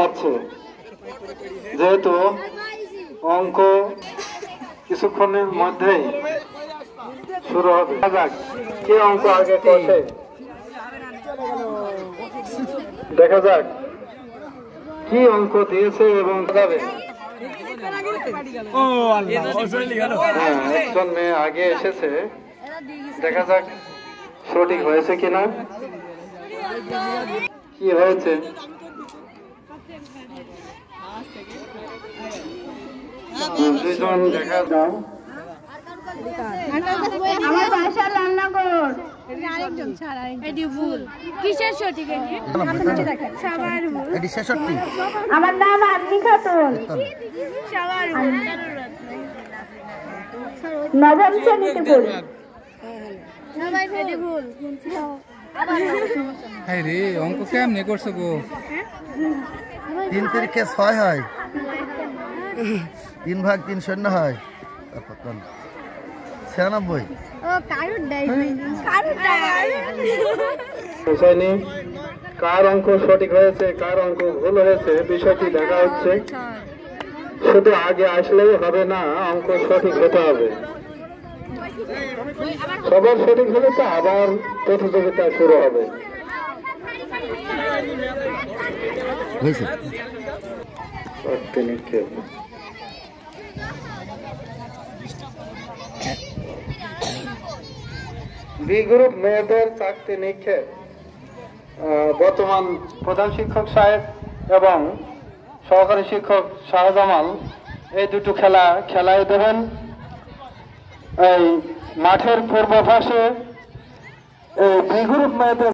আছে যেহেতু অঙ্ক কিছুক্ষণের মধ্যেই শুরু হবে। কে অঙ্ক আগে করছে দেখা যাক কি অঙ্ক দিয়েছে এবং যাবে। একজন মেয়ে আগে এসেছে, দেখা যাক সঠিক হয়েছে কিনা। কি হয়েছে দুজন দেখা দাও। আমার বাসা রান্নাঘর। কিসের সঠিক? আমার নাম আন্নি খাতুন, নবম শ্রেণীতে পড়ি। রে অঙ্ক কেমনে করছো গো? 3 তিরিখে 6 হয়, 3 ভাগ 3 শূন্য হয়, 96। কার অঙ্ক সঠিক হয়েছে কার অঙ্ক ভুল হয়েছে বিষয়টি দেখা হচ্ছে। শুধু আগে আসলেই হবে না, অঙ্ক সঠিক হতে হবে। সবার সঠিক হলে তো আবার প্রতিযোগিতা শুরু হবে। বি গ্রুপ মেয়েদের চাকরি নিক্ষেপ। বর্তমান প্রধান শিক্ষক সাহেব এবং সহকারী শিক্ষক শাহজামাল এই দুটো খেলায় দেবেন। এই মাঠের পূর্ব পাশে বি গ্রুপ মেয়েদের